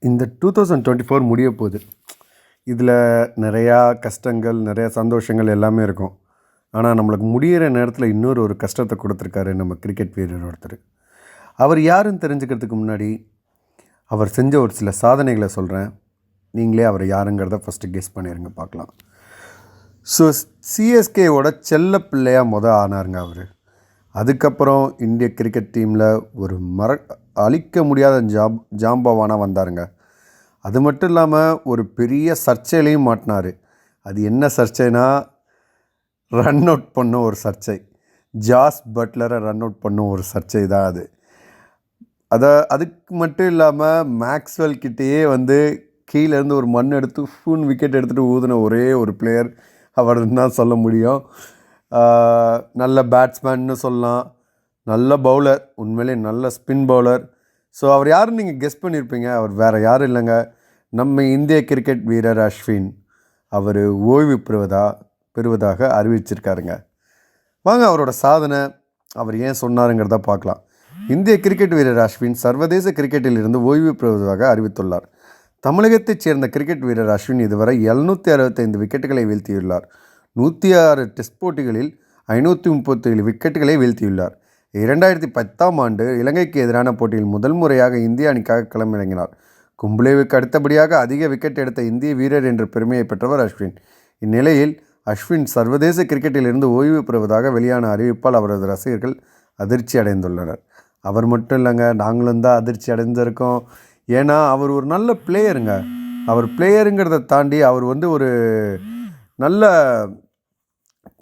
இந்த 2024 முடிய போகுது. இதில் நிறையா கஷ்டங்கள், நிறையா சந்தோஷங்கள் எல்லாமே இருக்கும். ஆனால் நம்மளுக்கு முடியிற நேரத்தில் இன்னொரு கஷ்டத்தை கொடுத்துருக்காரு நம்ம கிரிக்கெட் வீரர் ஒருத்தர். அவர் யாருன்னு தெரிஞ்சுக்கிறதுக்கு முன்னாடி அவர் செஞ்ச ஒரு சில சாதனைகளை சொல்கிறேன். நீங்களே அவர் யாருங்கிறத ஃபஸ்ட்டு கெஸ் பண்ணிடுங்க பார்க்கலாம். ஸோ சிஎஸ்கேவோட செல்ல பிள்ளையாக ஆனாருங்க அவர். அதுக்கப்புறம் இந்திய கிரிக்கெட் டீமில் ஒரு அழிக்க முடியாத ஜாம்பவானாக வந்தாருங்க. அது மட்டும் இல்லாமல் ஒரு பெரிய சர்ச்சையிலையும் மாட்டினார். அது என்ன சர்ச்சைனா, ரன் அவுட் பண்ண ஒரு சர்ச்சை. ஜாஸ் பட்லரை ரன் அவுட் பண்ண ஒரு சர்ச்சை தான் அது. அதுக்கு மட்டும் இல்லாமல் மேக்ஸ்வெல் கிட்டேயே கீழேருந்து ஒரு மண் எடுத்து விக்கெட் எடுத்துகிட்டு ஊதின ஒரே ஒரு பிளேயர் அவர்னு தான் சொல்ல முடியும். நல்ல பேட்ஸ்மேன்னு சொல்லலாம், நல்ல பவுலர், உண்மையிலே நல்ல ஸ்பின் பவுலர். ஸோ அவர் யாருன்னு நீங்கள் கெஸ் பண்ணியிருப்பீங்க. அவர் வேறு யாரும் இல்லைங்க, நம்ம இந்திய கிரிக்கெட் வீரர் அஸ்வின். அவர் ஓய்வு பெறுவதாக அறிவிச்சிருக்காருங்க. வாங்க அவரோட சாதனை, அவர் ஏன் சொன்னாருங்கிறத பார்க்கலாம். இந்திய கிரிக்கெட் வீரர் அஸ்வின் சர்வதேச கிரிக்கெட்டில் இருந்து ஓய்வு பெறுவதாக அறிவித்துள்ளார். தமிழகத்தைச் சேர்ந்த கிரிக்கெட் வீரர் அஸ்வின் இதுவரை 765 விக்கெட்டுகளை வீழ்த்தியுள்ளார். 106 டெஸ்ட் போட்டிகளில் 537 விக்கெட்டுகளை வீழ்த்தியுள்ளார். 2010ஆம் ஆண்டு இலங்கைக்கு எதிரான போட்டியில் முதல் முறையாக இந்திய அணிக்காக களமிறங்கினார். கும்ப்ளேவுக்கு அடுத்தபடியாக அதிக விக்கெட் எடுத்த இந்திய வீரர் என்ற பெருமையை பெற்றவர் அஸ்வின். இந்நிலையில் அஸ்வின் சர்வதேச கிரிக்கெட்டில் இருந்து ஓய்வு பெறுவதாக வெளியான அறிவிப்பால் அவரது ரசிகர்கள் அதிர்ச்சி அடைந்துள்ளனர். அவர் மட்டும் இல்லைங்க, நாங்களும் தான் அதிர்ச்சி அடைந்திருக்கோம். ஏன்னா அவர் ஒரு நல்ல பிளேயருங்க. அவர் பிளேயருங்கிறத தாண்டி அவர் ஒரு நல்ல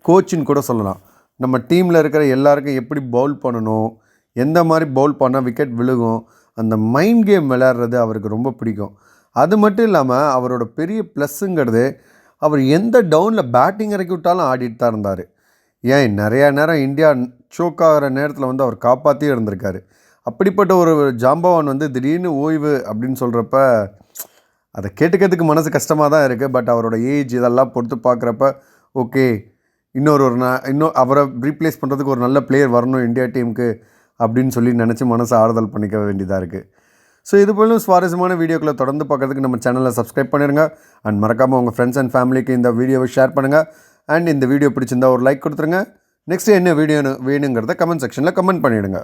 கோச்சின்னு கூட சொல்லலாம். நம்ம டீமில் இருக்கிற எல்லாருக்கும் எப்படி பவுல் பண்ணணும், எந்த மாதிரி பவுல் பண்ணால் விக்கெட் விழுகும், அந்த மைண்ட் கேம் விளையாடுறது அவருக்கு ரொம்ப பிடிக்கும். அது மட்டும் இல்லாமல் அவரோட பெரிய ப்ளஸ்ஸுங்கிறது, அவர் எந்த டவுனில் பேட்டிங் இறக்கி விட்டாலும் ஆடிட்டு தான் இருந்தார். ஏன் நிறையா நேரம் இந்தியா சோக் ஆகிற நேரத்தில் அவர் காப்பாற்றியே இருந்திருக்காரு. அப்படிப்பட்ட ஒரு ஜாம்பவான் திடீர்னு ஓய்வு அப்படின்னு சொல்கிறப்ப அதை கேட்டுக்கிறதுக்கு மனசு கஷ்டமாக தான் இருக்குது. பட் அவரோட ஏஜ் இதெல்லாம் பொறுத்து பார்க்குறப்ப ஓகே, இன்னும் அவரை ரீப்ளேஸ் பண்ணுறதுக்கு ஒரு நல்ல பிளேயர் வரணும் இந்தியா டீமுக்கு அப்படின்னு சொல்லி நினச்சி மனசை ஆறுதல் பண்ணிக்க வேண்டியதாக இருக்குது. ஸோ இது போலும் சுவாரஸ்யமான வீடியோக்களை தொடர்ந்து பார்க்குறதுக்கு நம்ம சேனலை சப்ஸ்கிரைப் பண்ணிடுங்க. அண்ட் மறக்காமல் உங்கள் ஃப்ரெண்ட்ஸ் அண்ட் ஃபேமிலிக்கு இந்த வீடியோவை ஷேர் பண்ணுங்கள். அண்ட் இந்த வீடியோ பிடிச்சிருந்தா ஒரு லைக் கொடுத்துருங்க. நெக்ஸ்ட்டு என்ன வீடியோ வேணுங்கிறத கமெண்ட் செக்ஷனில் கமெண்ட் பண்ணிவிடுங்க.